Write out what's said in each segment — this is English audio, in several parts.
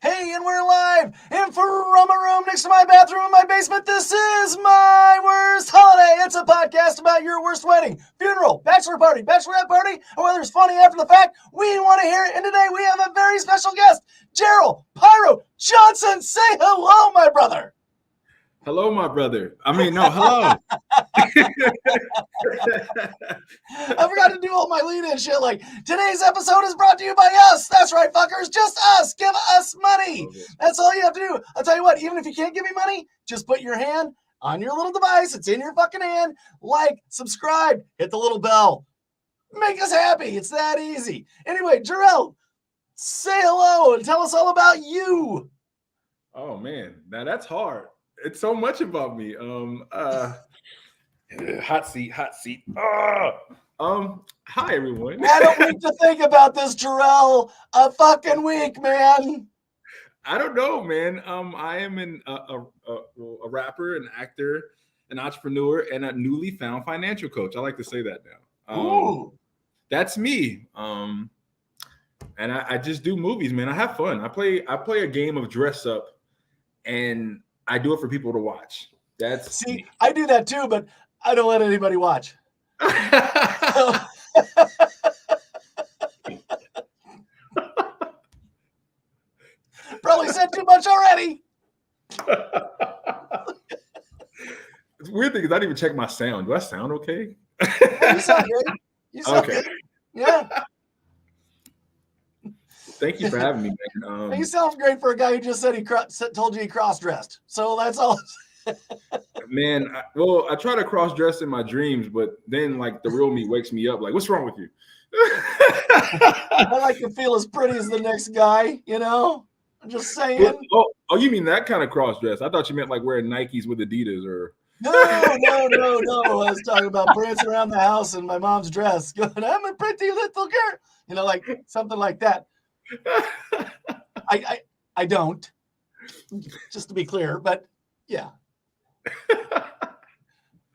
Hey, and we're live! And from a room next to my bathroom in my basement, this is My Worst Holiday. It's a podcast about your worst wedding, funeral, bachelor party, bachelorette party, or whether it's funny after the fact. We want to hear it. And today we have a very special guest, Jerrell Pyro Johnson. Say hello, my brother. Hello, my brother. Hello. I forgot to do all my lead-in shit. Like, today's episode is brought to you by us. That's right, fuckers. Just us. Give us money. That's all you have to do. I'll tell you what, even if you can't give me money, just put your hand on your little device. It's in your fucking hand. Like, subscribe, hit the little bell. Make us happy. It's that easy. Anyway, Jerrell, say hello and tell us all about you. Oh, man. Now, that's hard. It's so much about me. Hot seat. Hi, everyone. I don't need to think about this, Jerrell. A fucking week, man. I don't know, man. I am a rapper, an actor, an entrepreneur, and a newly found financial coach. I like to say that now. Ooh. That's me. And I just do movies, man. I have fun. I play a game of dress up, and I do it for people to watch. See, I do that too, but I don't let anybody watch. Probably said too much already. The weird thing is I didn't even check my sound. Do I sound okay? Yeah, you sound great. You sound okay. good. Yeah. Thank you for having me, man. You sound great for a guy who just said told you he cross-dressed. So that's all. Man, I try to cross-dress in my dreams, but then like the real me wakes me up like, what's wrong with you? I like to feel as pretty as the next guy, you know? I'm just saying. Oh, you mean that kind of cross-dress? I thought you meant like wearing Nikes with Adidas or... No. I was talking about prancing around the house in my mom's dress, going, I'm a pretty little girl. You know, like something like that. I don't, just to be clear, but yeah.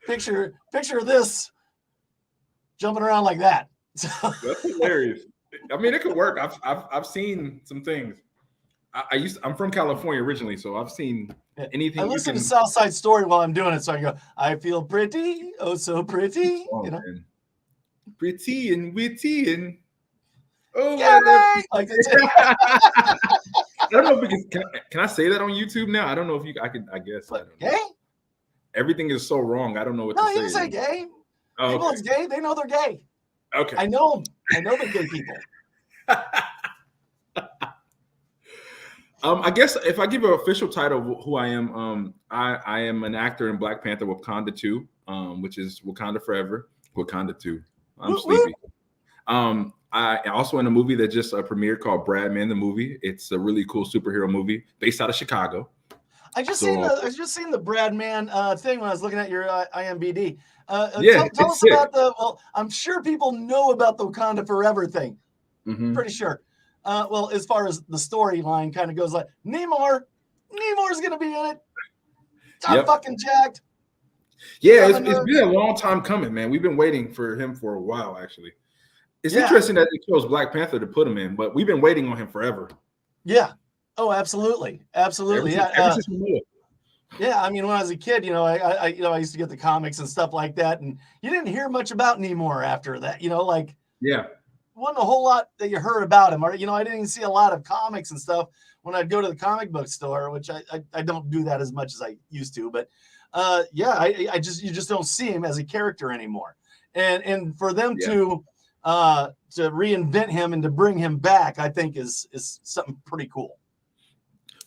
Picture this jumping around like that. That's hilarious. I mean, it could work. I've seen some things. I'm from California originally, so I've seen anything. I listen to South Side Story while I'm doing it, so I go, I feel pretty, oh so pretty. Oh, you know, man. Pretty and witty and I don't know if can I say that on YouTube now? I don't know if I guess. What, I don't know. gay? Everything is so wrong. I don't know what No, to say. you can say gay. Oh, People okay. it's gay, they know they're gay. Okay. I know the gay people. I guess if I give an official title of who I am, I am an actor in Black Panther Wakanda 2, which is Wakanda Forever. Wakanda 2. I'm sleepy. I also in a movie that just premiered called Bradman the Movie. It's a really cool superhero movie based out of Chicago. I just seen the Bradman thing when I was looking at your IMDb. Tell us sick. about well, I'm sure people know about the Wakanda Forever thing. Mm-hmm. Pretty sure. Well, as far as the storyline kind of goes, like Nemour's gonna be in it. I'm fucking jacked. Yeah, it's been a long time coming, man. We've been waiting for him for a while, actually. It's interesting that they chose Black Panther to put him in, but we've been waiting on him forever. Yeah. Oh, absolutely. Ever since we knew it. Yeah, I mean, when I was a kid, I used to get the comics and stuff like that, and you didn't hear much about Nemour after that. Wasn't a whole lot that you heard about him. Or, I didn't even see a lot of comics and stuff when I'd go to the comic book store, which I don't do that as much as I used to. But you just don't see him as a character anymore. And for them to reinvent him and to bring him back, I think is something pretty cool.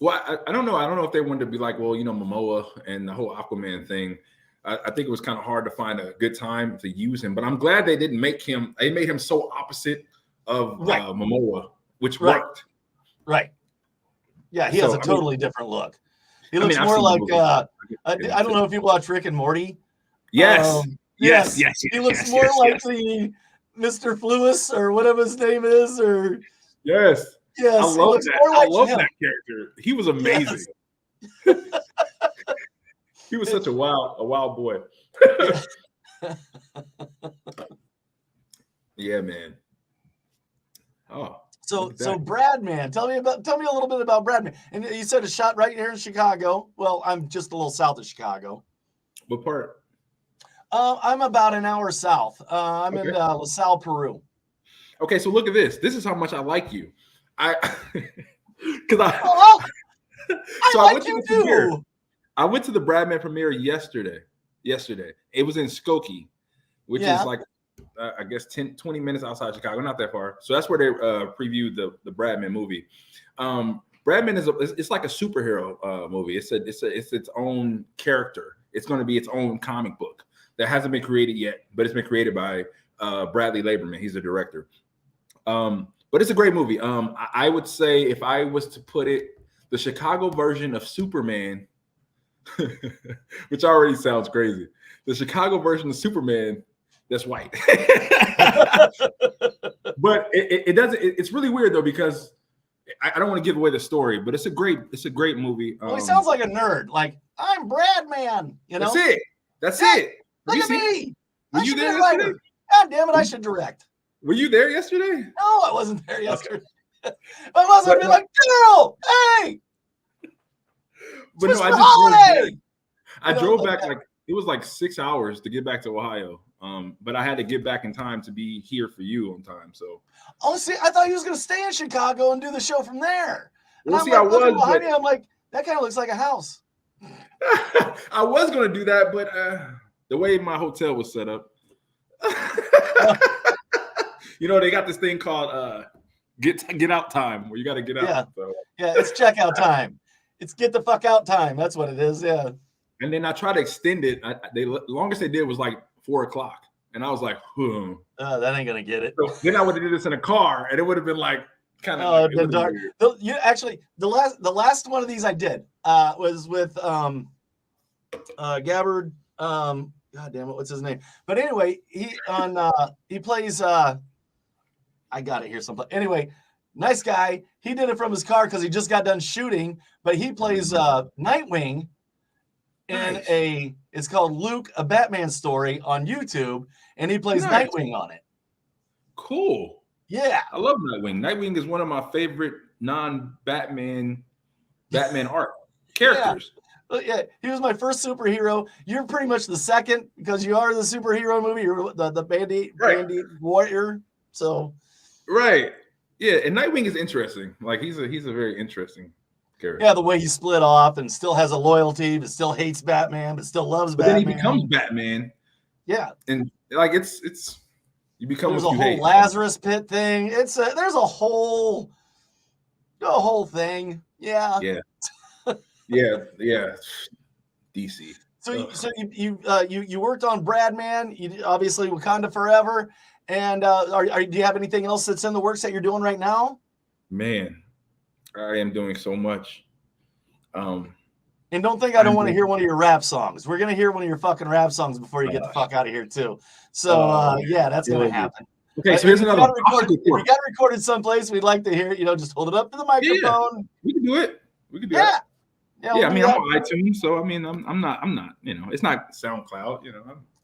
Well, I don't know. I don't know if they wanted to be like, well, Momoa and the whole Aquaman thing. I think it was kind of hard to find a good time to use him, but I'm glad they didn't make him. They made him so opposite of Momoa, which worked. Right. Yeah, he has a totally different look. He looks more like I don't know if you watch Rick and Morty. Yes. Yes. He looks more like the Mr. Flewis or whatever his name is, or yes. Yes, I love that. I love that character. He was amazing. Yes. He was such a wild boy. Yeah, man. Oh. So Bradman, tell me a little bit about Bradman. And you said it's shot right here in Chicago. Well, I'm just a little south of Chicago. What part? I'm about an hour south. I'm in LaSalle, Peru. Okay, so look at this. This is how much I like you. I like you too. I went to the Bradman premiere yesterday. It was in Skokie, which is like I guess 20 minutes outside Chicago, not that far. So that's where they previewed the Bradman movie. Bradman it's like a superhero movie. It's its own character. It's going to be its own comic book that hasn't been created yet, but it's been created by Bradley Lieberman. He's the director. But it's a great movie. I would say if I was to put it, the Chicago version of Superman, which already sounds crazy. The Chicago version of Superman that's white. But it doesn't. It's really weird though, because I don't want to give away the story, but it's a great movie. Well, he sounds like a nerd. Like, I'm Bradman. You know, that's it. Look at me. Were you there yesterday? God damn it! I should direct. Were you there yesterday? No, I wasn't there yesterday. My mother would be like, Jerrell, hey. But no, I drove back it was like 6 hours to get back to Ohio. But I had to get back in time to be here for you on time. So see, I thought he was gonna stay in Chicago and do the show from there. And I was behind me, I'm like, that kind of looks like a house. I was gonna do that, but the way my hotel was set up. You know, they got this thing called get out time where you got to get out. Yeah, so. Yeah, it's checkout time. It's get the fuck out time. That's what it is. Yeah. And then I tried to extend it. The longest they did was like 4 o'clock, and I was like, that ain't gonna get it. So then I would have did this in a car, and it would have been like kind of dark. The last one of these I did was with Gabbard. God damn it, what's his name? But anyway, he plays. I got it here someplace. Anyway, nice guy. He did it from his car because he just got done shooting. But he plays Nightwing in it's called Luke, a Batman story on YouTube, and he plays Nightwing on it. Cool. Yeah, I love Nightwing. Nightwing is one of my favorite non-Batman art characters. Yeah, he was my first superhero. You're pretty much the second because you are the superhero movie. You're the bandit warrior. So, right, yeah. And Nightwing is interesting. Like he's a very interesting character. Yeah, the way he split off and still has a loyalty, but still hates Batman, but still loves Batman. Then he becomes Batman. Yeah, and like it's you become. There's a whole Lazarus Pit thing. There's a whole thing. Yeah. Yeah. DC. So you worked on Bradman. You obviously Wakanda Forever, and do you have anything else that's in the works that you're doing right now? Man, I am doing so much. And don't think I don't want to hear one of your rap songs. We're gonna hear one of your fucking rap songs before you get the fuck out of here too. So that's gonna happen. Okay, so here's another. If you got recorded someplace, we'd like to hear it. Just hold it up to the microphone. Yeah, we can do it. Yeah, I mean, I'm on iTunes, so I mean, I'm not, it's not SoundCloud,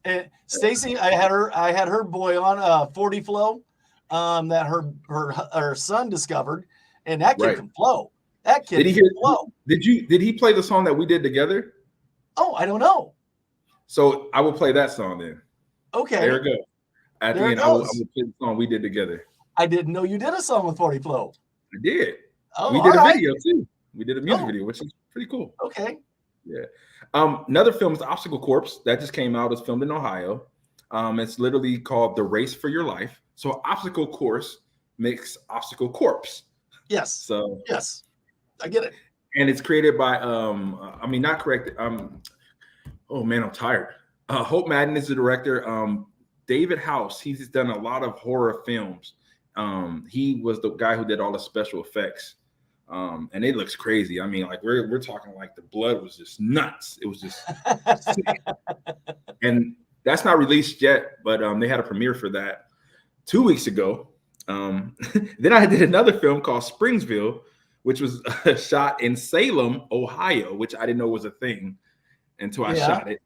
And Stacy, I had her boy on 40 Flow, that her son discovered, and that kid can flow. That kid can flow. Did he play the song that we did together? Oh, I don't know. So I will play that song then. Okay. There it goes. At the end, I will play the song we did together. I didn't know you did a song with 40 Flow. I did. Oh, we did a video too. We did a music video, which is pretty cool. Okay. Yeah. Another film is Obstacle Corps that just came out. It's filmed in Ohio. It's literally called The Race for Your Life. So Obstacle Course makes Obstacle Corps. Yes. So yes, I get it. And it's created by not correct. Oh man, I'm tired. Hope Madden is the director. David House, he's done a lot of horror films. He was the guy who did all the special effects. And it looks crazy. I mean, like we're talking like the blood was just nuts. It was just sick. And that's not released yet, but they had a premiere for that 2 weeks ago. Then I did another film called Springsville, which was shot in Salem, Ohio, which I didn't know was a thing until I shot it.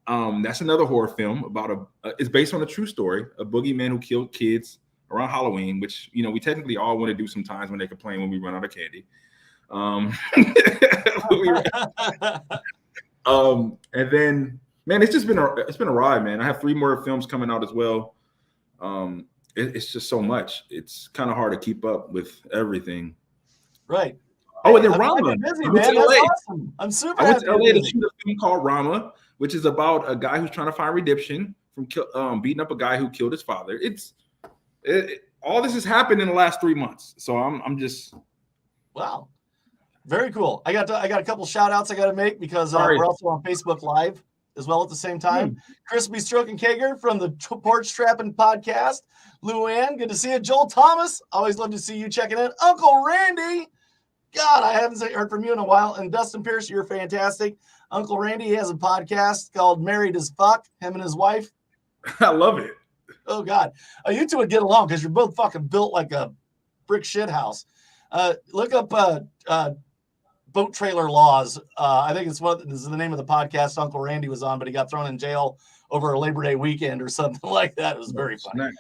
That's another horror film about it's based on a true story, a boogeyman who killed kids around Halloween, which we technically all want to do sometimes when they complain when we run out of candy. And then, man, it's been a ride, man. I have 3 more films coming out as well. It's just so much. It's kind of hard to keep up with everything. Right. Oh, and then Rama. Busy, man. That's awesome. I'm super happy. I went to LA to shoot a film called Rama, which is about a guy who's trying to find redemption from beating up a guy who killed his father. All this has happened in the last 3 months. So I'm just wow. Very cool. I got a couple shout outs I got to make because we're also on Facebook Live as well at the same time. Crispy Stroke and Kager from the Porch Trapping Podcast. Luann, good to see you. Joel Thomas, always love to see you checking in. Uncle Randy, God, I haven't heard from you in a while. And Dustin Pierce, you're fantastic. Uncle Randy, he has a podcast called Married as Fuck, him and his wife. I love it. Oh, God. You two would get along because you're both fucking built like a brick shit house. Look up Boat Trailer Laws. I think this is the name of the podcast Uncle Randy was on, but he got thrown in jail over a Labor Day weekend or something like that. It was very funny.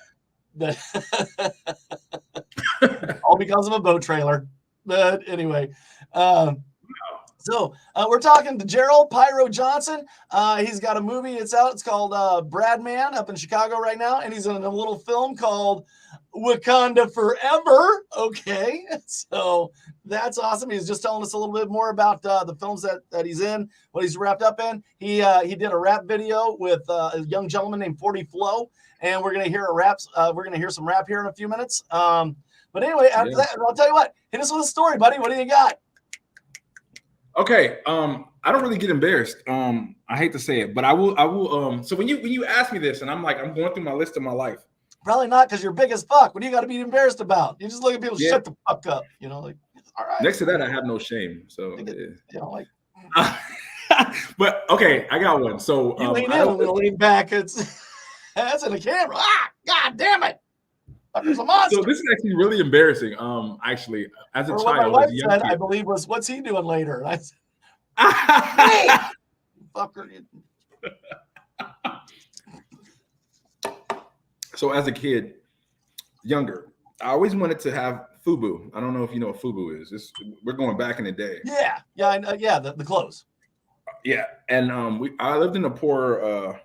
All because of a boat trailer. But anyway, so we're talking to Jerrell Pyro Johnson. He's got a movie. It's out. It's called Brad Man up in Chicago right now. And he's in a little film called Wakanda Forever. Okay. So that's awesome. He's just telling us a little bit more about the films that he's in, what he's wrapped up in. He did a rap video with a young gentleman named 40 Flow. And we're going to hear we're going to hear some rap here in a few minutes. But anyway, after that, I'll tell you what, hit us with a story, buddy. What do you got? Okay. I don't really get embarrassed. I hate to say it, but I will. So when you ask me this and I'm going through my list of my life. Probably not, because you're big as fuck. What do you got to be embarrassed about? You just look at people, shut the fuck up. Like, all right. Next to that, I have no shame. So, like. But okay, I got one. So you lean in a little, lean back. That's in the camera. God damn it. There's a monster. So this is actually really embarrassing. Actually, as a child, my wife said, I believe was, what's he doing later? And I said, hey, fucker. So as a kid, younger, I always wanted to have FUBU. I don't know if you know what FUBU is. We're going back in the day. Yeah, the clothes. Yeah, and I lived in a poor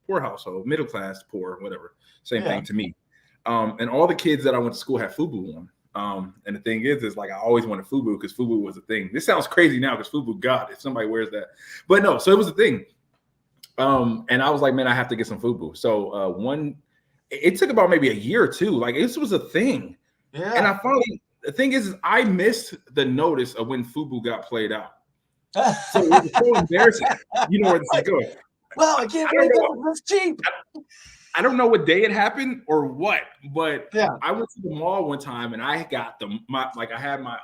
household, middle class, poor, whatever. Same thing to me. And all the kids that I went to school had FUBU on. And the thing is like I always wanted FUBU because FUBU was a thing. This sounds crazy now because FUBU, God, if somebody wears that, but no. So it was a thing. And I was like, man, I have to get some FUBU. So it took about maybe a year or two. Like this was a thing. Yeah. And the thing is I missed the notice of when FUBU got played out. So it was so embarrassing. You know where this is going. Well, I can't believe it was cheap. I don't know what day it happened or what, but I went to the mall one time and I got I had my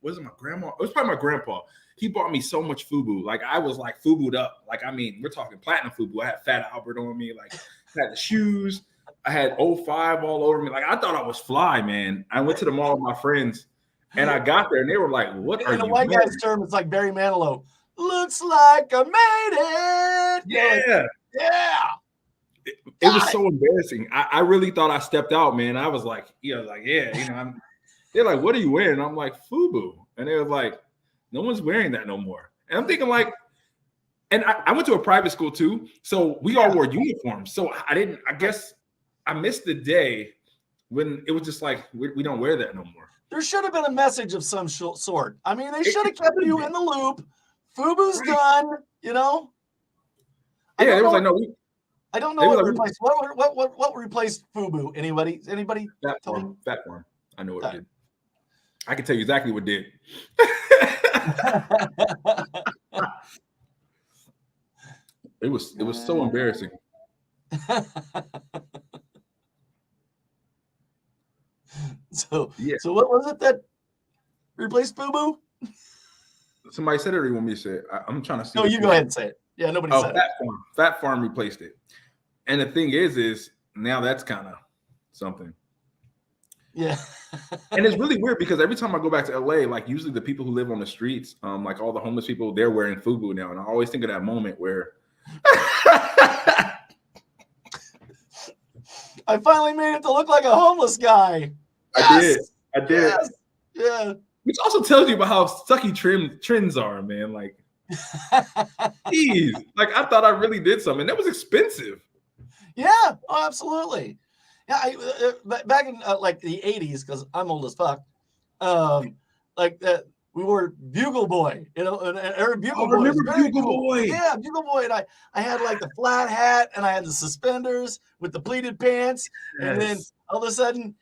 was it my grandma? It was probably my grandpa. He bought me so much FUBU. Like I was like FUBU'd up. Like I mean, we're talking platinum FUBU. I had Fat Albert on me. Like I had the shoes. I had 05 all over me. Like I thought I was fly, man. I went to the mall with my friends and I got there and they were like, "What are you?" In a white guy's term, it's like Barry Manilow. Looks like I made it. Yeah. Yeah. It was so embarrassing. I really thought I stepped out, man. I was like, they're like, "What are you wearing?" I'm like, FUBU. And they were like, "No one's wearing that no more." And I'm thinking like, and I went to a private school too. So we all wore uniforms. So I guess I missed the day when it was just like, we don't wear that no more. There should have been a message of some sort. I mean, they should have kept you in the loop. FUBU's done, Yeah, it was like, no, I don't know what replaced. What replaced FUBU? Anybody? Fat Farm. I know what it did. I can tell you exactly what did. It was so embarrassing. So what was it that replaced FUBU? Somebody said it, or you want me to say it? I'm trying to see. No, you go ahead and say it. Yeah, nobody said it. Fat Farm replaced it. And the thing is now that's kind of something. Yeah. And it's really weird because every time I go back to LA, like usually the people who live on the streets, like all the homeless people, they're wearing FUBU now. And I always think of that moment where I finally made it to look like a homeless guy. Yes! I did. Yes. Yeah. Which also tells you about how sucky trends are, man. Like, geez, like I thought I really did something. That was expensive. Yeah. Oh, absolutely. Yeah. Back in like the 80s, because I'm old as fuck. Like that. We wore Bugle Boy, you know, and Bugle Boy. Remember Bugle Boy? Yeah, Bugle Boy. And I had like the flat hat and I had the suspenders with the pleated pants. Yes. And then all of a sudden,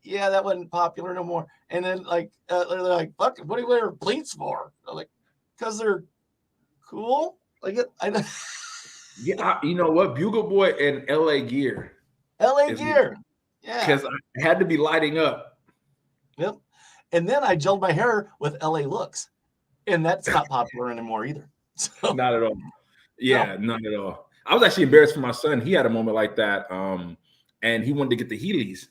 yeah, that wasn't popular no more. And then like, they're like, fuck, what do you wear pleats for? I'm like, because they're cool. Like it, Yeah, you know what? Bugle Boy and LA Gear. LA Gear. Yeah. Because I had to be lighting up. Yep. And then I gelled my hair with LA Looks, and that's not popular anymore either. So, not at all. Yeah, no. Not at all. I was actually embarrassed for my son. He had a moment like that, and he wanted to get the Heelys.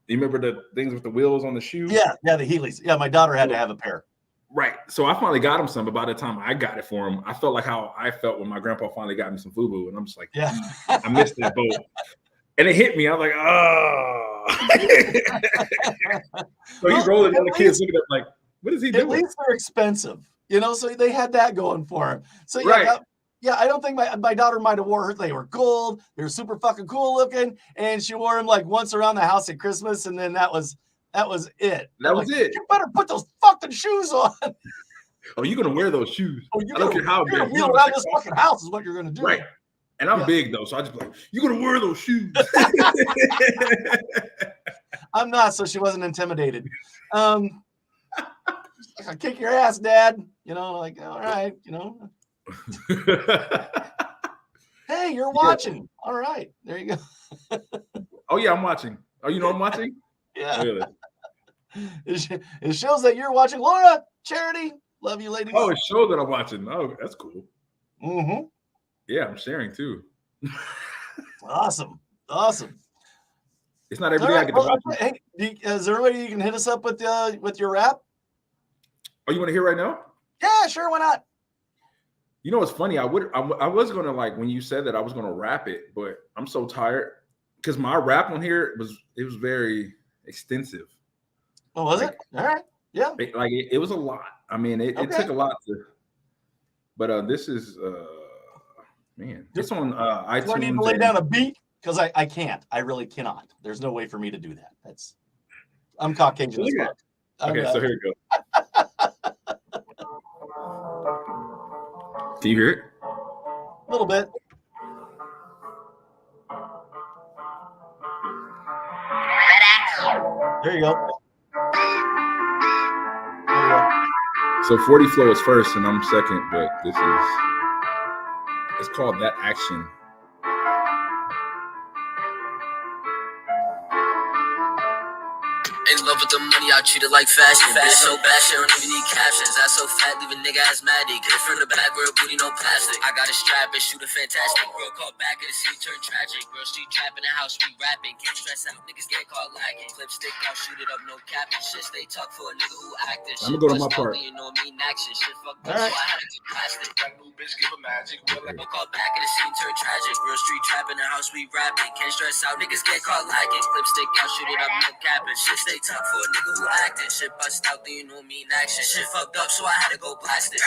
You remember the things with the wheels on the shoe? Yeah, the Heelys. Yeah, my daughter had to have a pair. Right. So I finally got him some, but by the time I got it for him, I felt like how I felt when my grandpa finally got me some FUBU, and I'm just like, yeah, I missed that boat. And it hit me. I was like, oh. So he's rolling, and the kids looking at like, what is he doing? At least they're expensive, you know. So they had that going for him. So yeah, right. I don't think my daughter might have wore her. They were gold. They were super fucking cool looking, and she wore them like once around the house at Christmas, and then that was it. That was it. You better put those fucking shoes on. Oh, you're gonna wear those shoes? Oh, I don't care how big. You're gonna wheel around this fucking house is what you're gonna do. Right. And I'm big though, so I just like, you're gonna wear those shoes. I'm not, so she wasn't intimidated. I'll kick your ass, Dad. You know, like, all right, you know. Hey, you're watching. Yeah. All right, there you go. Oh yeah, I'm watching. Oh, you know I'm watching? Yeah. Really? It shows that you're watching. Laura, Charity, love you, ladies. Oh, it shows that I'm watching. Oh, that's cool. Mm-hmm. Yeah, I'm sharing too. Awesome. It's not every day I get to watch. Hey, is there a way you can hit us up with your rap? Oh, you want to hear right now? Yeah, sure. Why not? You know what's funny? I was gonna, like, when you said that, I was gonna rap it, but I'm so tired because my rap on here was very extensive. Oh, was it? All right. Yeah. It was a lot. I mean, it took a lot to. But this is man, it's on iTunes. Do I need to lay down a beat? Because I can't. I really cannot. There's no way for me to do that. I'm Caucasian as fuck. Okay, so here we go. Do you hear it? A little bit. There you go. So 40 Flow is first and I'm second, but it's called That Action. In love with the money, I treat it like fashion. Bitch so bad, she don't even need captions. Ass so fat, leave a nigga asthmatic. Hit from the back, real booty, no plastic. I got a strap and shoot a fantastic. Girl caught back in the scene, turn tragic. Girl street trap in the house, we rapping. Can't stress out, niggas get caught lagging. Clip stick out, shoot it up, no capping. Shit, stay tuck for a nigga who acting. I'm gonna go to my part. You know me, action. Shit, fuck up, so I had to get plastic. Got new bitch, give a magic. Girl caught back in the scene, turn tragic. Girl street trap in the house, we rapping. Can't stress out, niggas get caught lagging. Clip stick out, shoot it up, no capping. Shit, stay tuck for a nigga who acting. Shit bust out, then you know me in action. Shit fucked up, so I had to go blast it.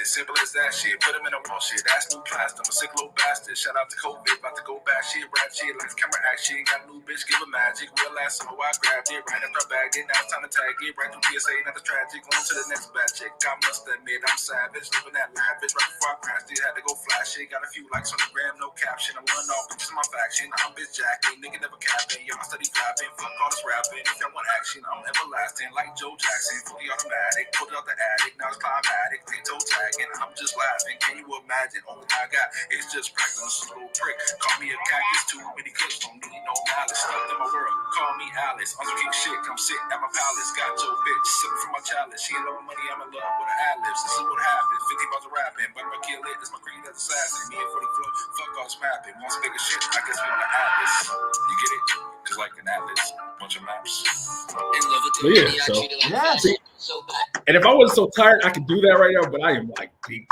Simple as that shit. Put him in a wall shit. That's new plastic. I'm a sick little bastard. Shout out to COVID. About to go back shit. Rap shit. Lights, camera, action. Got a new bitch. Give a magic. Real ass, so I grabbed it. Right after I bagged it. Now it's time to tag it. Right through PSA. Not the tragic. On to the next batch check. I must admit, I'm savage. Living that lavish. Right before I crashed it. Had to go flash it. Got a few likes on the gram. No caption. I'm one off. Pictures of my faction. I'm bitch jacking. Nigga never capping. Y'all steady flapping. Fuck all this rapping. If y'all want action, I'm everlasting. Like Joe Jackson. Fully automatic. Put it out the attic. Now it's climatic. Toe tagging. I'm just laughing. Can you imagine? Oh my god. It's just practice. A little prick. Call me a cactus. Too many clicks. Don't need no malice. Stuck in my world. Call me Alice. I'm king shit. Come sit at my palace. Got your bitch. Sipping from my chalice. She in love with money. I'm in love with her ad-libs. This is what happened. 50 bars of rapping. But if I kill it, it's my creed as assassin. Me and 40 Flow. Fuck all this rapping. Wants bigger shit. I guess we on the atlas. You get it? Just like an atlas. Bunch of maps. In love with the money, I treat it like fashion. So bad. And if I wasn't so tired, I could do that right now, but I am like deep.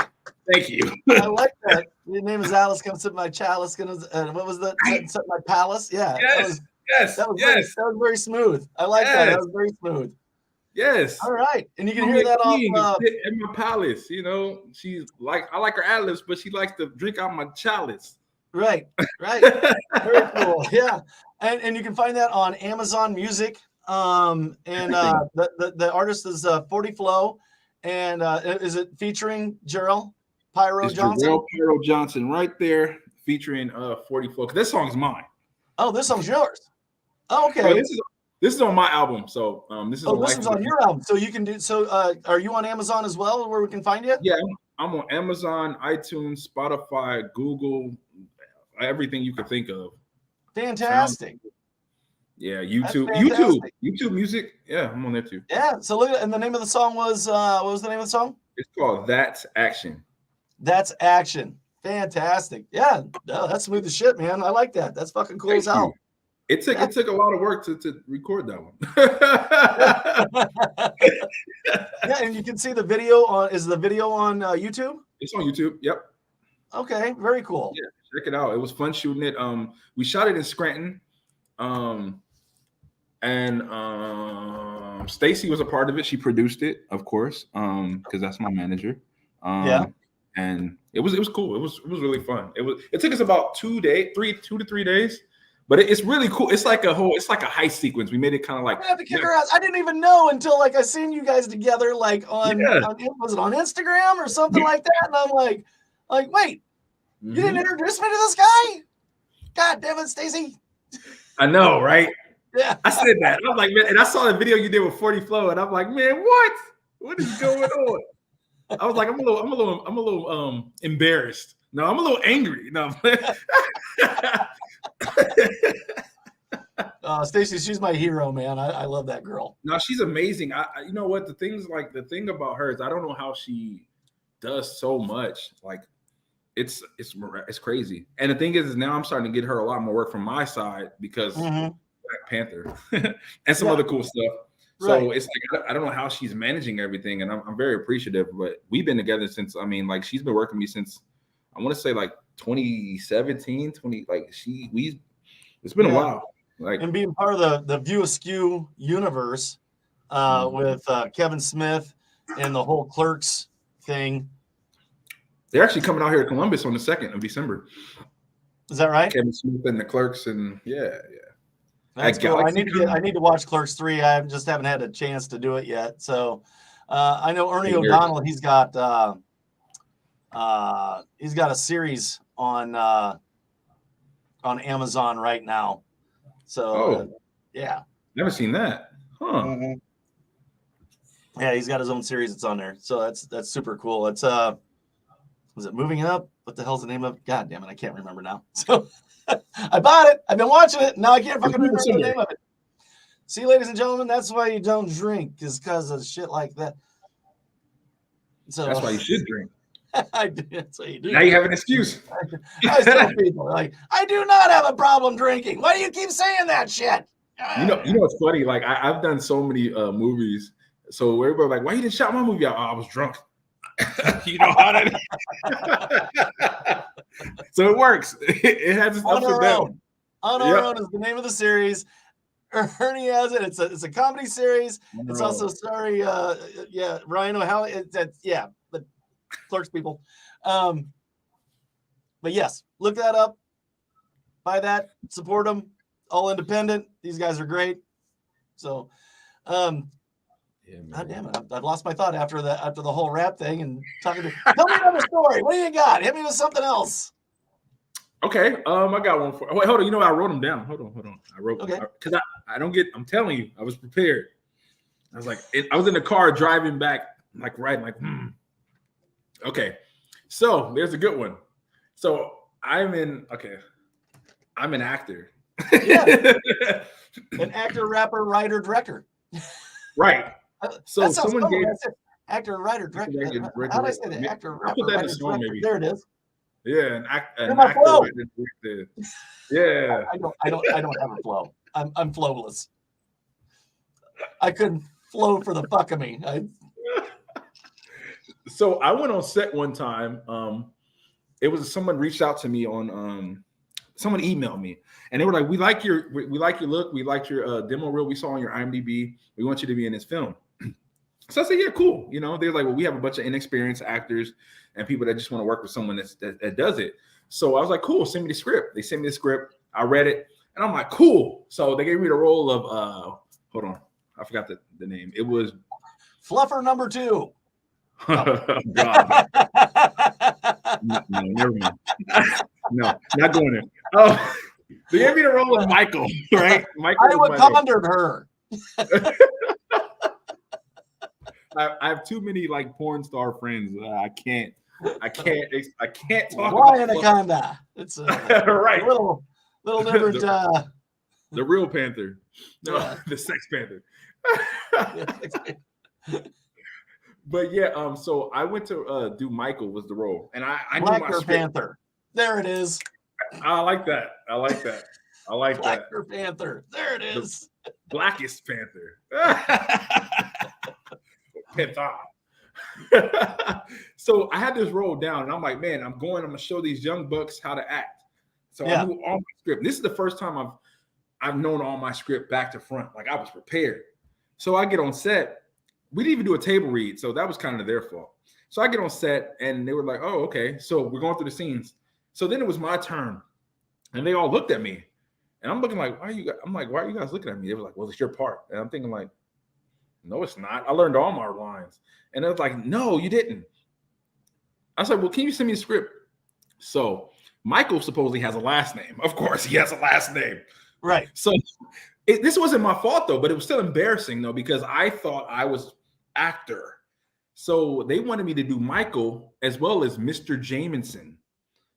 Thank you. I like that. Your name is Alice. Come sit my chalice. What was that? Sit my palace. Yeah. Yes. That was very smooth. I like that. That was very smooth. Yes. All right. And you can hear that off in my palace. You know, she's like, I like her ad-libs, but she likes to drink out my chalice. Right. Very cool. Yeah. And you can find that on Amazon Music. The artist is 40 Flow. And is it featuring Jerrell Pyro Johnson? Jerrell Pyro Johnson right there, featuring 40 Flow. Because this song's mine. Oh, this song's yours. Oh, okay. Well, this is on my album. So this is on your album. So you can do are you on Amazon as well, where we can find you? Yeah, I'm on Amazon, iTunes, Spotify, Google, everything you could think of. Fantastic. Yeah, YouTube Music. Yeah, I'm on there too. Yeah. So look, and the name of the song was what was the name of the song? It's called That's Action. That's Action. Fantastic. Yeah, no, that's smooth as shit, man. I like that. That's fucking cool as hell. It took a lot of work to record that one. Yeah, and you can see the video on. Is the video on YouTube? It's on YouTube. Yep. Okay, very cool. Yeah, check it out. It was fun shooting it. We shot it in Scranton. And Stacy was a part of it. She produced it, of course, because that's my manager. And it was cool. It was really fun. It took us about 2 to 3 days. But it's really cool. It's like a heist sequence. We made it kind of like. I have to kick her out. I didn't even know until like I seen you guys together, like on was it on Instagram or something like that? And I'm like, wait, you didn't introduce me to this guy? God damn it, Stacy. I know, right? Yeah, I said that. I was like, man, and I saw the video you did with 40 Flow, and I'm like, man, what is going on? I was like, I'm a little embarrassed. No, I'm a little angry. No. Stacey, she's my hero, man. I love that girl. No, she's amazing. You know what? The thing about her is I don't know how she does so much. Like, it's crazy. And the thing is now I'm starting to get her a lot more work from my side because Black Panther and some other cool stuff. So it's like I don't know how she's managing everything, and I'm very appreciative. But we've been together since she's been working with me since I want to say like 2017, it's been a while. Like, and being part of the View Askew universe with Kevin Smith and the whole Clerks thing. They're actually coming out here to Columbus on the 2nd of December. Is that right? Kevin Smith and the Clerks, and yeah. That's cool. I need to watch Clerks 3. I just haven't had a chance to do it yet. So I know Ernie O'Donnell. He's got a series on Amazon right now. So yeah, never seen that. Huh? Yeah, he's got his own series that's on there. So that's super cool. It's was it Moving Up? What the hell's the name of it? God damn it, I can't remember now. So I bought it. I've been watching it. Now I can't fucking remember the name of it. See, ladies and gentlemen, that's why you don't drink, is because of shit like that. So that's why you should drink. That's what you do. Now you have an excuse. I tell people, like, I do not have a problem drinking. Why do you keep saying that shit? You know what's funny? Like I've done so many movies. So everybody like, why you didn't shout my movie out? Oh, I was drunk. You know how that. So it works. It has its ups and downs. On Our Own is the name of the series. Ernie has it. It's a comedy series. It's also Ryan O'Halley. The Clerks people. But yes, look that up. Buy that. Support them. All independent. These guys are great. So, God damn it! I've lost my thought after the whole rap thing and talking to. Tell me another story. What do you got? Hit me with something else. Okay. I got one for. Wait, hold on. You know, I wrote them down. Hold on. I wrote because I don't get. I'm telling you, I was prepared. I was like, I was in the car driving back, Okay, so there's a good one. So I'm an actor. Yeah, an actor, rapper, writer, director. Right. So someone gave actor, writer, director. How do I say that? Actor, rapper, writer, director. Maybe. There it is. Yeah, an actor, writer, director. Yeah. I don't have a flow. I'm flowless. I couldn't flow for the fuck of me. So I went on set one time. It was someone reached out to me on someone emailed me and they were like, we like your look, we liked your demo reel we saw on your IMDb. We want you to be in this film. So I said, yeah, cool. You know, they're like, well, we have a bunch of inexperienced actors and people that just want to work with someone that does it. So I was like, cool, send me the script. They sent me the script. I read it and I'm like, cool. So they gave me the role of hold on, I forgot the name. It was Fluffer number 2. Oh, God. No, never mind. No, not going there. Oh, they gave me the role of Michael, right? Michael. I would pondered her. I have too many like porn star friends. I can't talk. Why Anaconda? It's right. A little different. The real Panther, no, Yeah. The Sex Panther. But yeah, so I went to do Michael was the role, and I knew my script. Panther. There it is. I like that. Blacker Panther. There it is. The Blackest Panther. Panther. So I had this role down, and I'm like, man, I'm gonna show these young bucks how to act. So I knew all my script. This is the first time I've known all my script back to front. Like I was prepared. So I get on set. We didn't even do a table read, so that was kind of their fault. So I get on set, and they were like, oh, okay. So we're going through the scenes. So then it was my turn, and they all looked at me. And I'm looking like, why are you guys looking at me? They were like, well, it's your part. And I'm thinking like, no, it's not. I learned all my lines. And they was like, no, you didn't. I said, well, can you send me a script? So Michael supposedly has a last name. Of course, he has a last name. Right. So this wasn't my fault, though, but it was still embarrassing, though, because I thought I was actor. So they wanted me to do Michael as well as Mr. Jameson.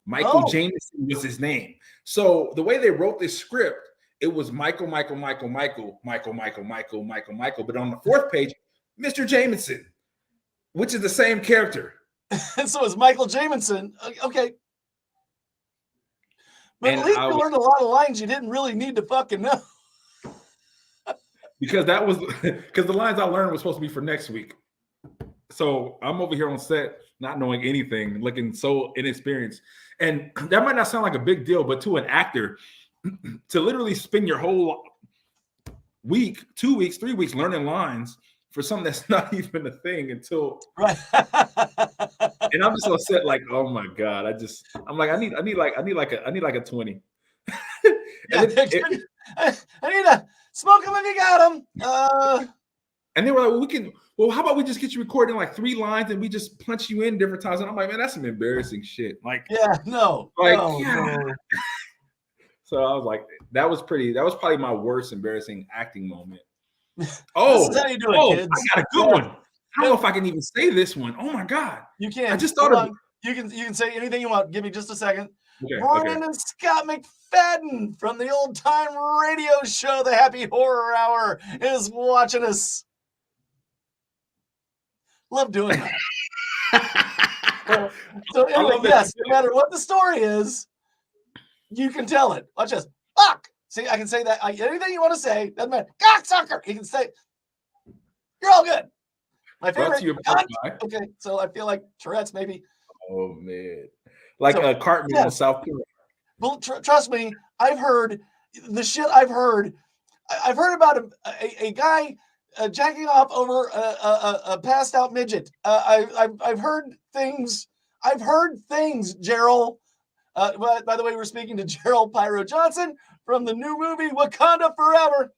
Michael Jameson was his name. So the way they wrote this script, it was Michael. But on the fourth page, Mr. Jameson, which is the same character. So it's Michael Jameson. Okay. But at least you learned a lot of lines you didn't really need to fucking know. Because the lines I learned were supposed to be for next week. So I'm over here on set, not knowing anything, looking so inexperienced. And that might not sound like a big deal, but to an actor, to literally spend your whole week, 2 weeks, 3 weeks learning lines for something that's not even a thing until right. And I'm just on set like, oh my God. I'm like, I need like a 20. I need to smoke them if you got them. And they were like, well, how about we just get you recording like 3 lines and we just punch you in different times? And I'm like, man, that's some embarrassing shit. Like, no. So I was like, that was probably my worst embarrassing acting moment. Oh, this is how you do it, kids. I got a good one. I don't know if I can even say this one. Oh my God. You can. I just thought of it. You can say anything you want. Give me just a second. Okay, Brandon Scott McFadden from the Old Time Radio Show, the Happy Horror Hour, is watching us. Love doing that. So anyway, yes, no matter what the story is, you can tell it. Watch this. Fuck. See, I can say that. Anything you want to say, doesn't matter. Cocksucker. You can say, you're all good. My favorite. Okay, so I feel like Tourette's maybe. Oh man, like a Cartman in South Carolina. Well, trust me, I've heard the shit. I've heard about a guy jacking off over a passed out midget. I've heard things. Jerrell. By the way, we're speaking to Jerrell Pyro Johnson from the new movie Wakanda Forever.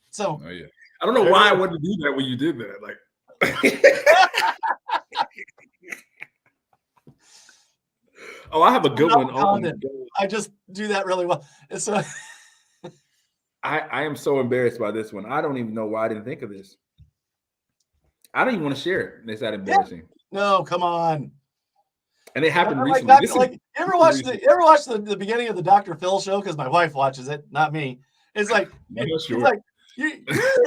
So, oh yeah, I don't know why I wanted to do that when you did that. Like, oh, I have a good one. I just do that really well. So, I am so embarrassed by this one. I don't even know why I didn't think of this. I don't even want to share it. It's that embarrassing. Yeah. No, come on. And it happened recently. You ever watch the beginning of the Dr. Phil show? Because my wife watches it, not me. It's like, it's like you're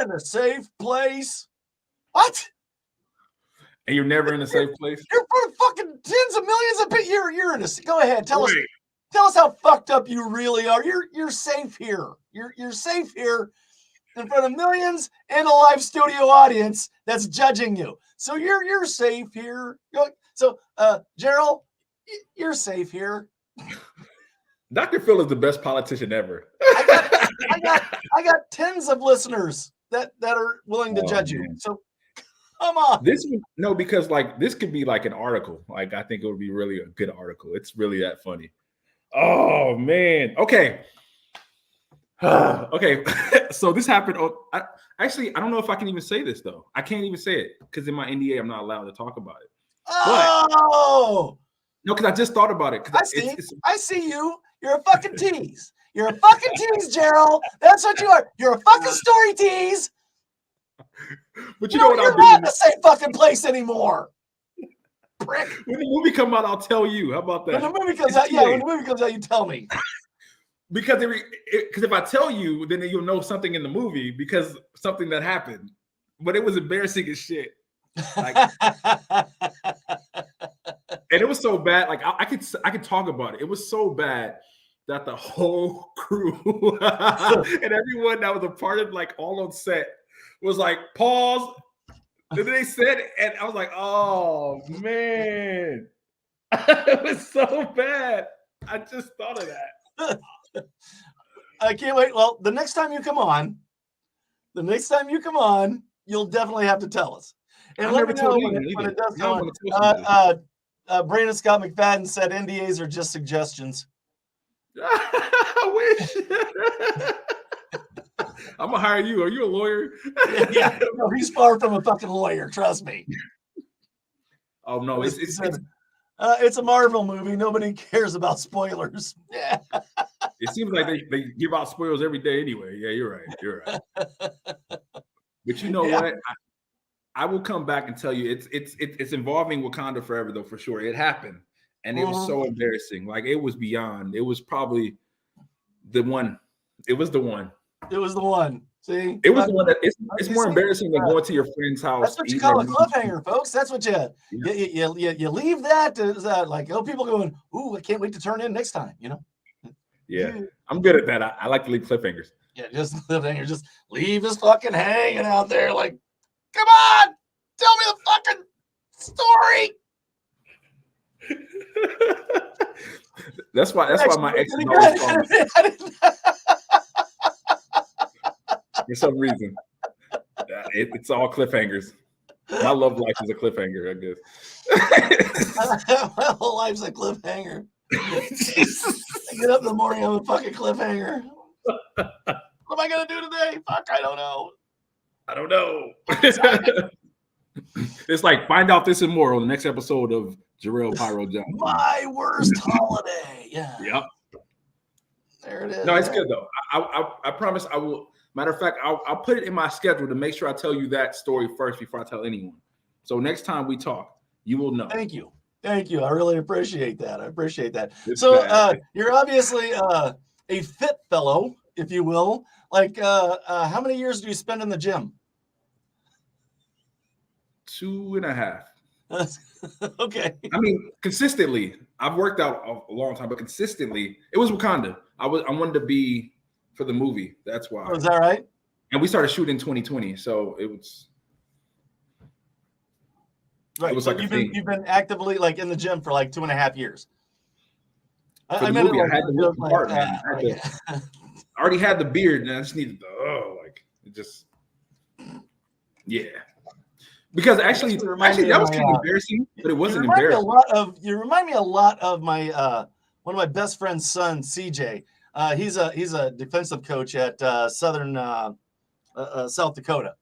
in a safe place. What? And you're never in a safe place? You're for fucking tens of millions of people. You're in a. Go ahead, tell us how fucked up you really are. You're safe here. You're safe here. in front of millions and a live studio audience that's judging you. So you're safe here. So Jerrell, you're safe here. Dr. Phil is the best politician ever. I got tens of listeners that are willing to judge you. So come on. Because like this could be like an article. Like I think it would be really a good article. It's really that funny. Oh man. Okay. Okay. So this happened. I don't know if I can even say this though. I can't even say it because in my NDA I'm not allowed to talk about it. Oh no, because I just thought about it. I see you. You're a fucking tease. You're a fucking tease, Jerrell. That's what you are. You're a fucking story tease. But you know what? You're not in the same fucking place anymore. Prick. When the movie comes out, I'll tell you. How about that? When the movie comes out, when the movie comes out, you tell me. Because if I tell you, then you'll know something in the movie because something that happened. But it was embarrassing as shit. Like, and it was so bad. Like I could talk about it. It was so bad that the whole crew and everyone that was a part of like all on set was like, pause. And then they said it, and I was like, oh man. It was so bad. I just thought of that. I can't wait. Well, the next time you come on, you'll definitely have to tell us. And let me know when it does come on. Brandon Scott McFadden said NDAs are just suggestions. I wish. I'm gonna hire you. Are you a lawyer? Yeah. No, he's far from a fucking lawyer. Trust me. Oh no, it's a Marvel movie. Nobody cares about spoilers. Yeah. It seems like they give out spoilers every day anyway. Yeah, you're right. But you know what? I will come back and tell you it's involving Wakanda Forever though, for sure. It happened. And it was so embarrassing. Like it was beyond. It was probably the one. It was the one. See, it was the one that it's more embarrassing than going to your friend's house. That's what you call a cliffhanger, folks. That's what you leave that like, oh, people going, ooh, I can't wait to turn in next time, you know? Yeah, I'm good at that. I like to leave cliffhangers. Yeah, just cliffhanger. Just leave us fucking hanging out there. Like, come on, tell me the fucking story. That's why my ex is always calling. For some reason, it's all cliffhangers. My love life is a cliffhanger, I guess. My whole life's a cliffhanger. I get up in the morning, I'm a fucking cliffhanger. What am I gonna do today? Fuck, I don't know. It's like find out this and more on the next episode of Jerrell Pyro Johnson. My worst holiday. Yeah. Yep. There it is. No, it's good though. I promise I will. Matter of fact, I'll put it in my schedule to make sure I tell you that story first before I tell anyone. So next time we talk, you will know. Thank you. I really appreciate that. So you're obviously a fit fellow, if you will. Like, how many years do you spend in the gym? 2.5. Okay. I mean, consistently. I've worked out a long time, but consistently, it was Wakanda. I wanted to be for the movie. That's why. Oh, is that right? And we started shooting in 2020, so it was. Right. It was so like you've been actively like in the gym for like 2.5 years. I meant movie, I had to look the part, man. I already had the beard, and I just needed yeah. Because actually that was kind of embarrassing, but it wasn't embarrassing. You remind me a lot of my one of my best friend's son, CJ. He's a defensive coach at Southern South Dakota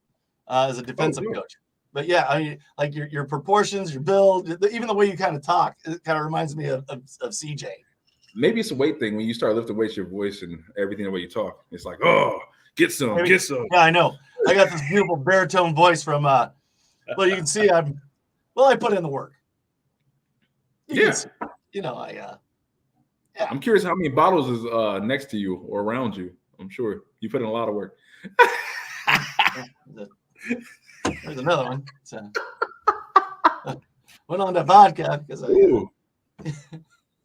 as a defensive coach. But yeah, I mean, like your proportions, your build, even the way you kind of talk, it kind of reminds me of CJ. Maybe it's a weight thing. When you start lifting weights, your voice and everything, the way you talk, it's like, oh, get some. Yeah, I know. I got this beautiful baritone voice from. Well, you can see I put in the work. I'm curious how many bottles is next to you or around you. I'm sure you put in a lot of work. There's another one. Went on to vodka because I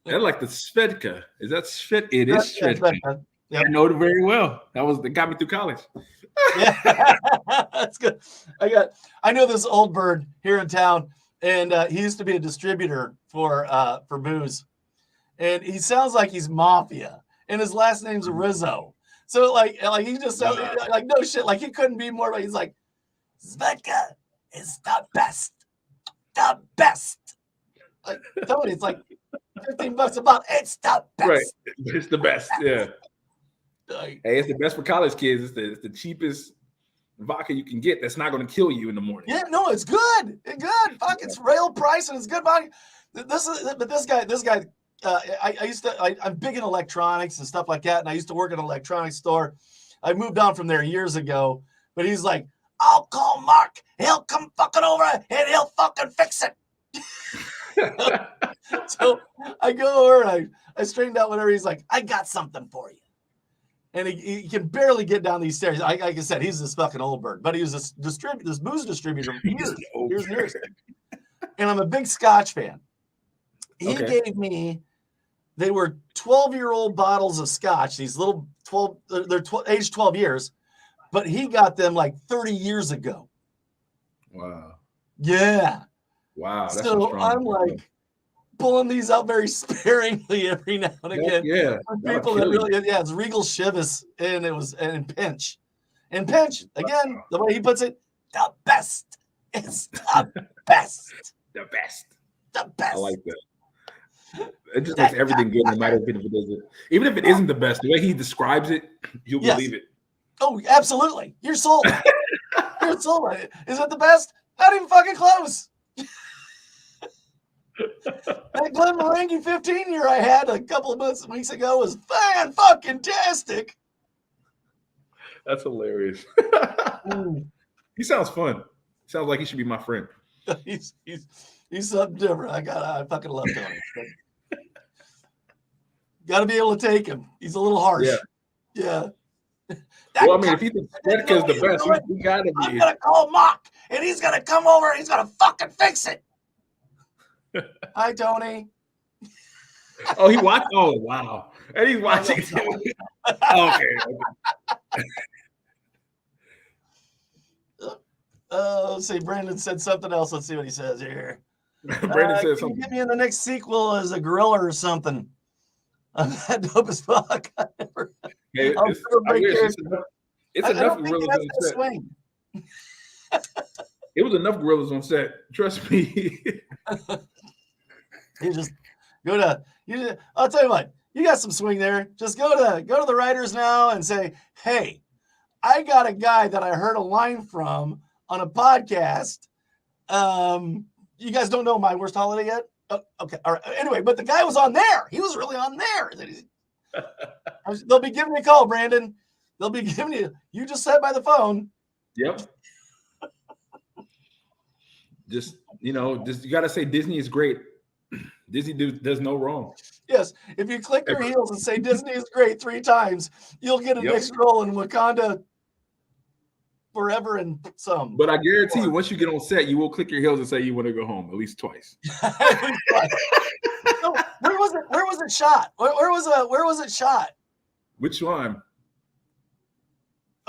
like the Svedka. Is that Svedka? It is Svedka. I know it very well. That got me through college. Yeah, that's good. I know this old bird here in town, and he used to be a distributor for booze, and he sounds like he's mafia, and his last name's Rizzo. So like he just sounds like no shit. Like he couldn't be more. But he's like, Svedka is the best. Like Tony, it's like $15 a bottle. It's the best. Right, it's the best. Yeah. Hey, it's the best for college kids. It's the cheapest vodka you can get. That's not going to kill you in the morning. Yeah, no, it's good. It's good. Fuck, it's real price and it's good vodka. This guy. I'm big in electronics and stuff like that, and I used to work in an electronics store. I moved on from there years ago, but he's like, I'll call Mark. He'll come fucking over and he'll fucking fix it. So I go over and I straightened out whatever. He's like, I got something for you. And he can barely get down these stairs. Like I said, he's this fucking old bird, but he was this booze distributor for years. And I'm a big Scotch fan. He gave me, they were 12-year-old bottles of Scotch, these little 12, they're aged 12 years, but he got them like 30 years ago. Wow. Yeah. Wow. That's so I'm like pulling these out very sparingly every now and again. Yeah. People that really, it's Regal Chivas and Pinch. And Pinch, again, the way he puts it, the best. It's the best. The best. The best. I like that. It just makes everything good, no matter if it isn't. Even if it isn't the best, the way he describes it, you'll believe it. Oh, absolutely. You're sold. You're sold. Is it the best? Not even fucking close. That Glen Morangi 15-year I had a couple of weeks ago was fan-fucking-tastic. That's hilarious. He sounds fun. Sounds like he should be my friend. He's something different. I fucking love Tony. Got to be able to take him. He's a little harsh. Yeah. Well, I mean, if he thinks Svedka is the best, we got to be. I'm going to call Mock, and he's going to come over, and he's going to fucking fix it. Hi, Tony. Oh, he watched? Oh, wow. And he's watching too. Okay. Let's see. Brandon said something else. Let's see what he says here. Brandon says something. Get me in the next sequel as a gorilla or something. I'm that dope as fuck. Hey, it's enough gorillas on set. It was enough gorillas on set. Trust me. You just go to. I'll tell you what. You got some swing there. Just go to the writers now and say, "Hey, I got a guy that I heard a line from on a podcast. You guys don't know My Worst Holiday yet? Oh, okay, all right. Anyway, but the guy was on there. He was really on there. They'll be giving you a call, Brandon. They'll be giving you. You just said by the phone. Yep. Just you got to say Disney is great. Disney does no wrong. Yes, if you click your heels and say Disney is great 3 times, you'll get a next role in Wakanda forever and some. But I guarantee you, once you get on set, you will click your heels and say you want to go home at least twice. No, where was it shot? Where was it shot? Which one?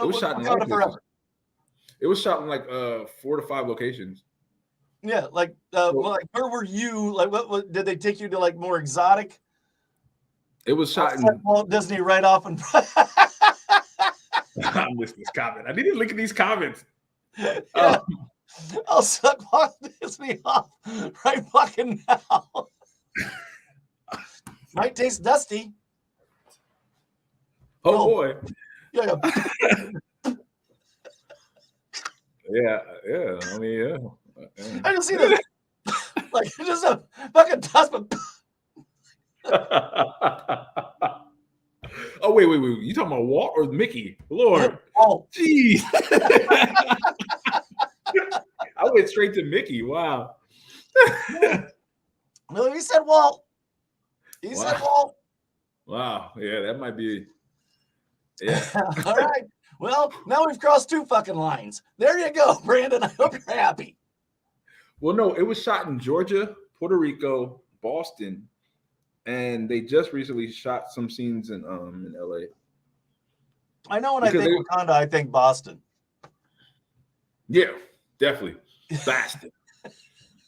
It was shot in Wakanda forever. It was shot in like 4 to 5 locations. Yeah, like where were you? Like, what did they take you to? Like more exotic? It was shot in Walt Disney right off in front. I missed this comment. I need to look at these comments. Yeah. I'll suck Walt Disney off right fucking now. Might taste dusty. Oh boy. Yeah. Yeah. I mean, yeah. I just see this, like just a fucking dust. Oh wait! You talking about Walt or Mickey? Lord, Walt. Jeez. I went straight to Mickey. Wow. No, he said Walt. He said Walt. Wow. Yeah, that might be. Yeah. All right. Well, now we've crossed 2 fucking lines. There you go, Brandon. I hope you're happy. Well, no, it was shot in Georgia, Puerto Rico, Boston, and they just recently shot some scenes in LA. I know when I think Wakanda, I think Boston. Yeah, definitely. Boston.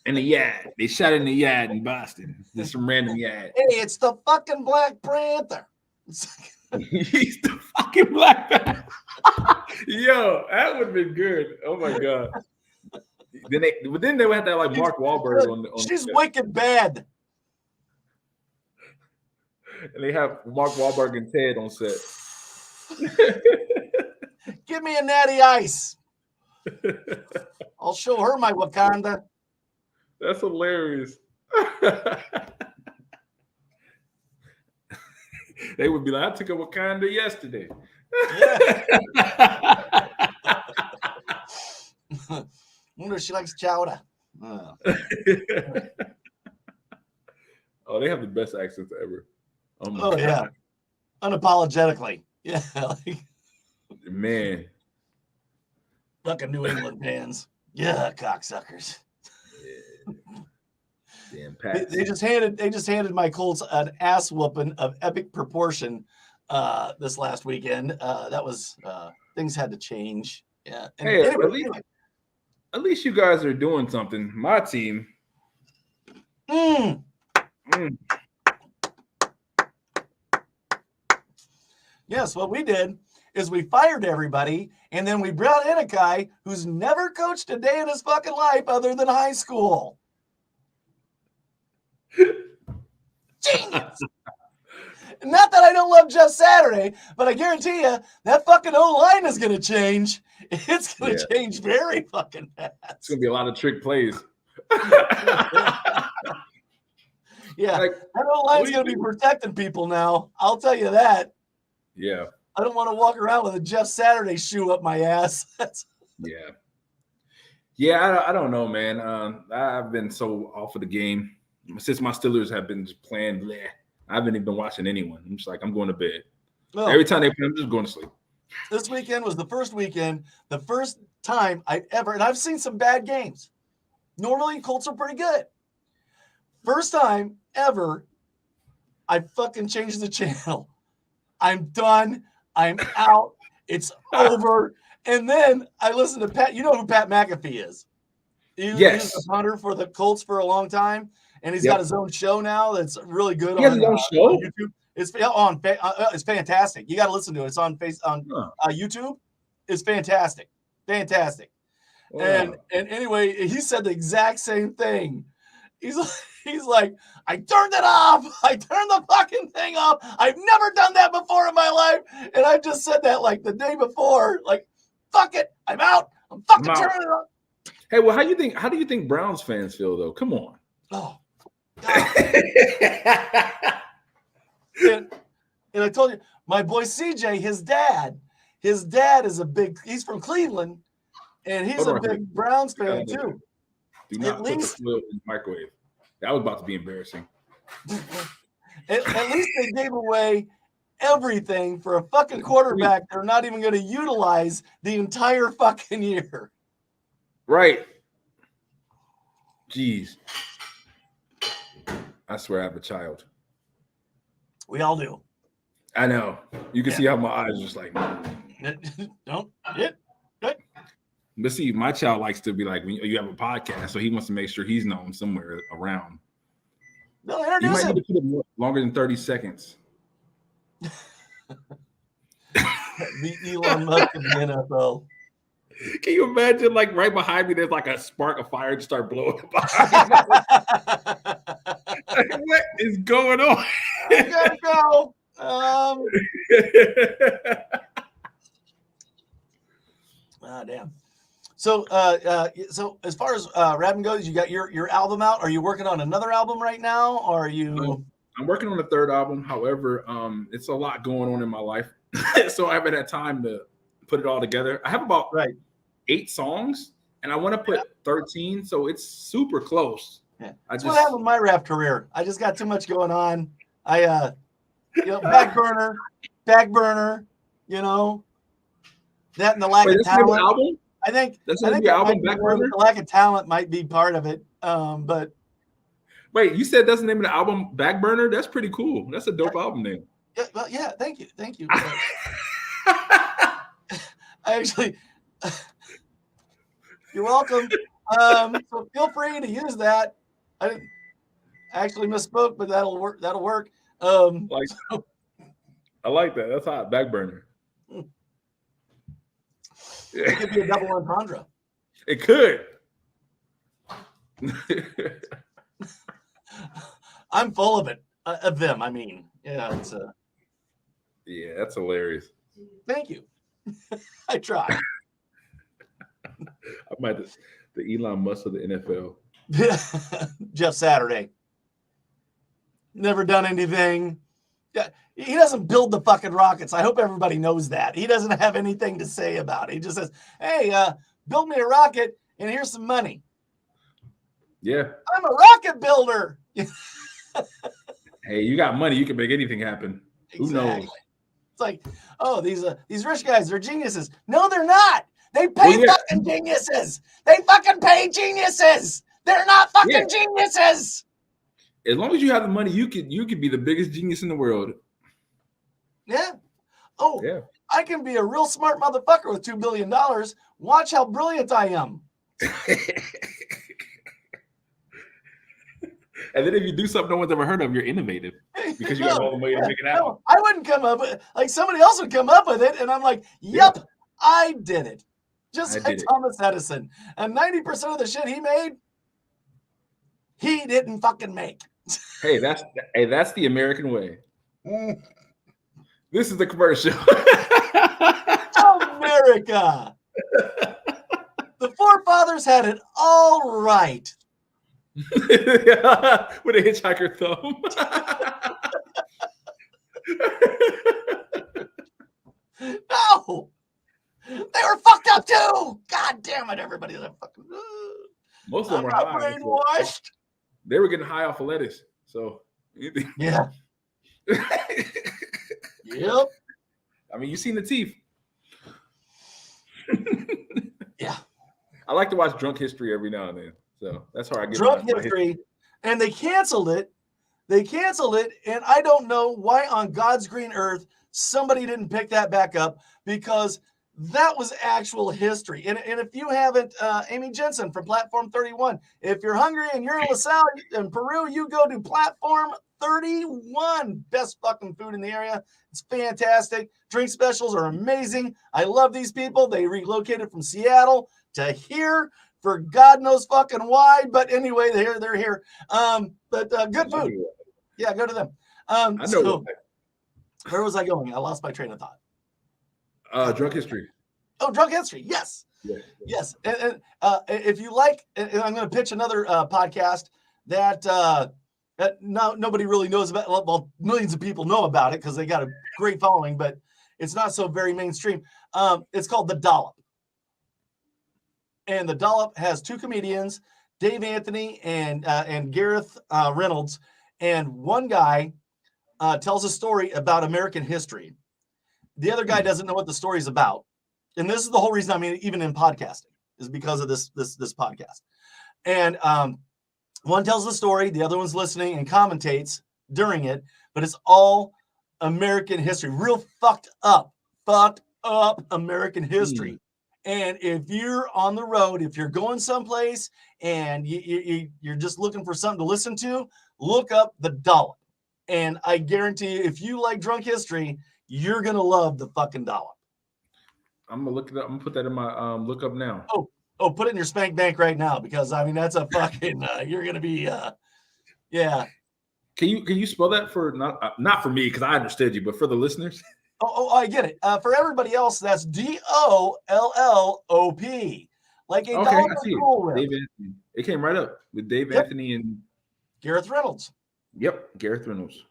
In the yard. They shot in the yard in Boston. There's some random yard. Hey, it's the fucking Black Panther. He's the fucking Black Panther. Yo, that would have been good. Oh my god. Then they would have that like Mark Wahlberg on She's wicked bad. And they have Mark Wahlberg and Ted on set. Give me a natty ice. I'll show her my Wakanda. That's hilarious. They would be like, I took a Wakanda yesterday. Yeah. Wonder if she likes chowder. Oh, they have the best accents ever. Oh my god. Yeah. Unapologetically. Yeah. Man. Fucking New England fans. Yeah, cocksuckers. Damn, Pat. They just handed my Colts an ass whooping of epic proportion this last weekend. That was things had to change. Yeah. And hey, at least you guys are doing something. My team. Yes, what we did is we fired everybody, and then we brought in a guy who's never coached a day in his fucking life other than high school. Genius. Not that I don't love Jeff Saturday, but I guarantee you that fucking O-line is going to change. It's going to change very fucking fast. It's going to be a lot of trick plays. Yeah, like, that O-line's going to be protecting people now. I'll tell you that. Yeah. I don't want to walk around with a Jeff Saturday shoe up my ass. Yeah. Yeah, I don't know, man. I've been so off of the game. Since my Steelers have been just playing, bleh, I haven't even been watching anyone. I'm just like, I'm going to bed. Well, every time they play, I'm just going to sleep. This weekend was the first time I've ever, and I've seen some bad games. Normally, Colts are pretty good. First time ever, I fucking changed the channel. I'm done. I'm out. It's over. And then I listened to Pat. You know who Pat McAfee is? He was a punter for the Colts for a long time. And he's got his own show now that's really good. He has his own show? On YouTube. It's fantastic. You got to listen to it. It's on YouTube. It's fantastic. Fantastic. Wow. And anyway, he said the exact same thing. He's like, I turned it off. I turned the fucking thing off. I've never done that before in my life. And I just said that like the day before. Like, fuck it. I'm out. I'm fucking turning it off. Hey, well, how do you think Browns fans feel though? Come on. Oh. and I told you, my boy CJ, his dad is he's from Cleveland, and he's a big Browns fan too. Do not put the foot in the microwave. That was about to be embarrassing. At least they gave away everything for a fucking quarterback they're not even going to utilize the entire fucking year. Right. Jeez. I swear I have a child. We all do. I know. You can see how my eyes are just like. Don't. Good. But see, my child likes to be like, when you have a podcast, so he wants to make sure he's known somewhere around. No, introduce him. You might need to put it longer than 30 seconds. The Elon Musk of the NFL. Can you imagine, like, right behind me, there's like a spark of fire to start blowing up? Like, what is going on? I gotta go. Damn. So as far as rapping goes, you got your album out. Are you working on another album right now? Or are you? I'm working on a third album. However, it's a lot going on in my life, so I haven't had time to put it all together. I have about 8 songs, and I want to put 13, so it's super close. Yeah, that's what happened with my rap career. I just got too much going on. Back burner, you know, that and the lack of talent. Album? I think the album, Back Burner? The lack of talent might be part of it. But wait, you said that's the name of the album, Back Burner? That's pretty cool. That's a dope album name. Yeah, well, yeah. Thank you. Actually, you're welcome. So feel free to use that. I actually misspoke, but that'll work. That'll work. I like that. That's hot. Back burner. It could be a double entendre. It could. I'm full of it. Of them, I mean. Yeah, it's yeah, that's hilarious. Thank you. I try. I might the Elon Musk of the NFL. Jeff Saturday. Never done anything. Yeah, he doesn't build the fucking rockets. I hope everybody knows that. He doesn't have anything to say about it. He just says, hey, build me a rocket and here's some money. Yeah. I'm a rocket builder. Hey, you got money. You can make anything happen. Exactly. Who knows? It's like, oh, these rich guys, they're geniuses. No, they're not. They pay fucking geniuses. They fucking pay geniuses. They're not fucking geniuses. As long as you have the money, you could be the biggest genius in the world. Yeah. Oh, yeah. I can be a real smart motherfucker with $2 billion. Watch how brilliant I am. And then if you do something no one's ever heard of, you're innovative because you have all the money to make it happen. No, I wouldn't come up with like somebody else would come up with it, and I'm like, yep, I did it. Just like Thomas Edison. And 90% of the shit he made, he didn't fucking make. Hey, that's the American way. This is the commercial. America. The forefathers had it all right. With a hitchhiker thumb. No, they were fucked up too. God damn it, everybody's fucking. Most of them were high. Brainwashed. They were getting high off of lettuce. So yeah. Yep. I mean, you seen the teeth. Yeah. I like to watch Drunk History every now and then. So that's how I get Drunk History. And they canceled it. And I don't know why on God's green earth somebody didn't pick that back up, because that was actual history. And if you haven't, Amy Jensen from Platform 31, if you're hungry and you're in LaSalle in Peru, you go to Platform 31. Best fucking food in the area. It's fantastic. Drink specials are amazing. I love these people. They relocated from Seattle to here for God knows fucking why. But anyway, they're here. But good food. Yeah, go to them. I know. So, where was I going? I lost my train of thought. Drunk History. Oh, Drunk History. Yes. Yes. And if you like, and I'm going to pitch another podcast that nobody really knows about. Well, millions of people know about it because they got a great following, but it's not so very mainstream. It's called The Dollop. And The Dollop has two comedians, Dave Anthony and Gareth Reynolds. And one guy tells a story about American history. The other guy doesn't know what the story is about. And this is the whole reason I'm even in podcasting, is because of this podcast. And one tells the story, the other one's listening and commentates during it, but it's all American history, real fucked up American history. And if you're on the road, if you're going someplace and you're just looking for something to listen to, look up The Dollop. And I guarantee you, if you like Drunk History, you're going to love The fucking Dollop. I'm going to look it up. I'm going to put that in my look up now. Oh, put it in your spank bank right now, because I mean, that's a fucking, you're going to be, yeah. Can you spell that for, not for me, because I understood you, but for the listeners? Oh, I get it. For everybody else, that's DOLLOP. Like a dollar cool Dave Anthony. It came right up with Dave Anthony and Gareth Reynolds. Yep, Gareth Reynolds.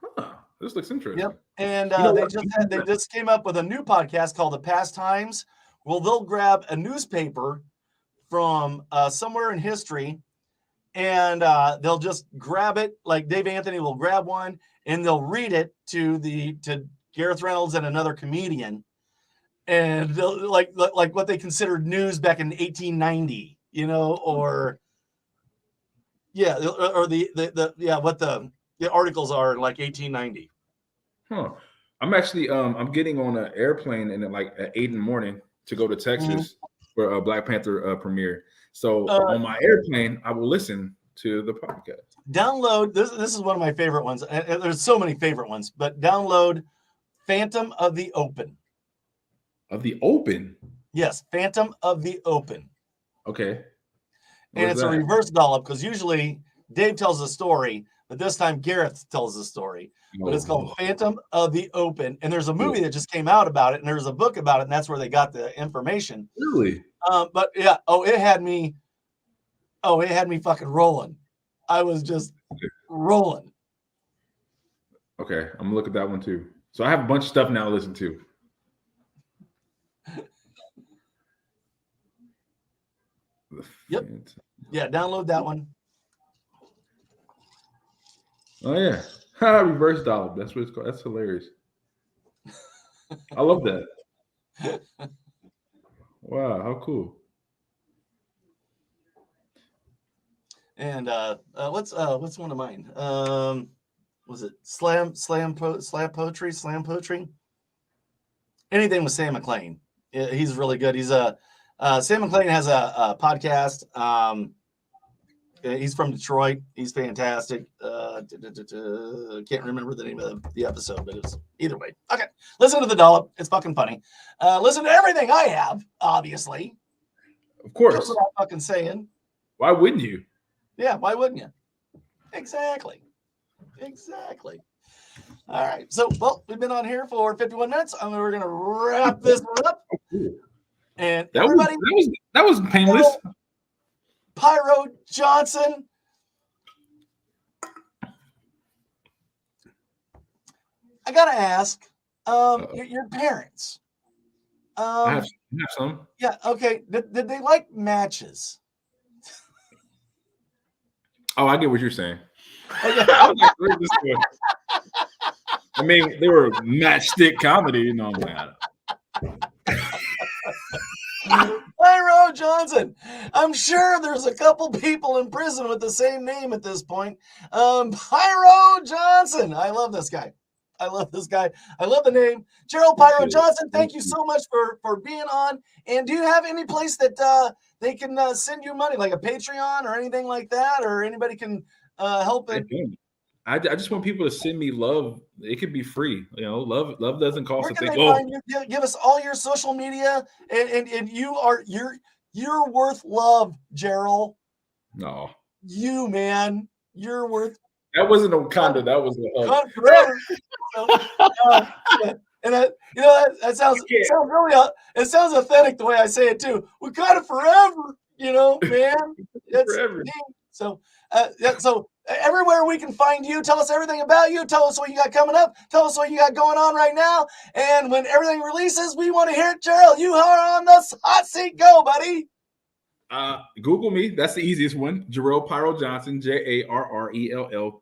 Huh, this looks interesting. Yep, and they just came up with a new podcast called The Past Times. Well, they'll grab a newspaper from somewhere in history, and they'll just grab it. Like Dave Anthony will grab one, and they'll read it to Gareth Reynolds and another comedian, and they'll like what they considered news back in 1890, or what the articles are in like 1890. Huh. I'm actually I'm getting on an airplane and like at 8 in the morning to go to Texas for a Black Panther premiere. So on my airplane, I will listen to the podcast. Download this. This is one of my favorite ones. And there's so many favorite ones, but download Phantom of the Open. Of the Open? Yes, Phantom of the Open. Okay. And it's a reverse dollop because usually Dave tells a story, but this time Gareth tells the story. But it's called Phantom of the Open. And there's a movie that just came out about it, and there's a book about it, and that's where they got the information. Really? But yeah, it had me fucking rolling. I was just rolling. Okay, I'm gonna look at that one too. So I have a bunch of stuff now to listen to. Yep. Yeah, download that one. Oh yeah. Reverse dollop. That's what it's called. That's hilarious. I love that. Wow, how cool. And what's one of mine? Was it slam poetry? Anything with Sam McClain. He's really good. He's Sam McClain has a podcast. He's from Detroit. He's fantastic. Can't remember the name of the episode, but it's either way. Okay, listen to the dollop. It's fucking funny. Listen to everything I have, obviously. Of course. That's what I'm fucking saying. Why wouldn't you? Yeah, why wouldn't you? Exactly. All right. So, well, we've been on here for 51 minutes. We're going to wrap this one up. And that everybody, was painless. Pyro Johnson. I got to ask, your parents. I have some. Yeah, okay. Did they like matches? Oh, I get what you're saying. Oh, yeah. I mean, they were matchstick comedy, you know. Pyro Johnson. I'm sure there's a couple people in prison with the same name at this point. Pyro Johnson. I love this guy. I love the name. Jerrell Pyro Johnson, thank you so much for being on. And do you have any place that they can send you money, like a Patreon or anything like that, or anybody can help it? I just want people to send me love. It could be free. You know, love doesn't cost a thing. Find you? Give us all your social media, and you're worth love, Jerrell. No. You, man. You're worth. That wasn't a Wakanda. That was a hug. Forever. So, yeah. And that sounds really. It sounds authentic the way I say it too. Wakanda forever. Man. It's forever. So, So everywhere we can find you, tell us everything about you. Tell us what you got coming up. Tell us what you got going on right now. And when everything releases, we want to hear it. Jerrell, you are on the hot seat. Go, buddy. Google me. That's the easiest one. Jerrell Pyro Johnson, Jarrell.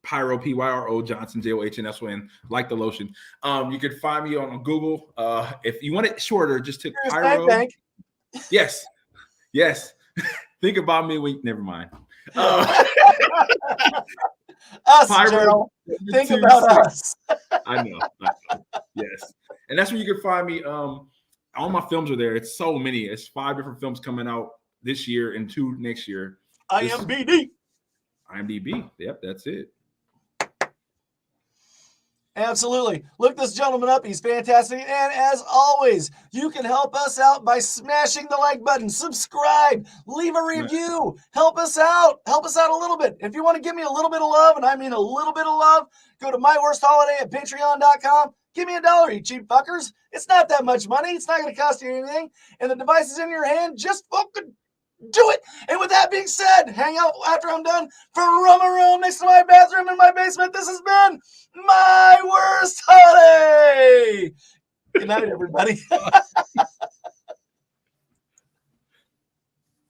Pyro, Pyro Johnson, JOHNSON, like the lotion. You can find me on Google. If you want it shorter, just take Pyro. Yes. Think about me. Never mind. Us, Pyro, think about us. I know. Yes. And that's where you can find me. All my films are there. It's so many. It's 5 different films coming out this year and 2 next year. IMDb. Yep, that's it. Absolutely. Look this gentleman up. He's fantastic. And as always, you can help us out by smashing the like button, subscribe, leave a review, help us out a little bit. If you want to give me a little bit of love, and I mean a little bit of love, go to myworstholiday at patreon.com. Give me $1, you cheap fuckers. It's not that much money. It's not going to cost you anything. And the device is in your hand. Just fucking do it. And with that being said, hang out after I'm done from a room next to my bathroom in my basement. This has been My Worst Holiday. Good night, everybody.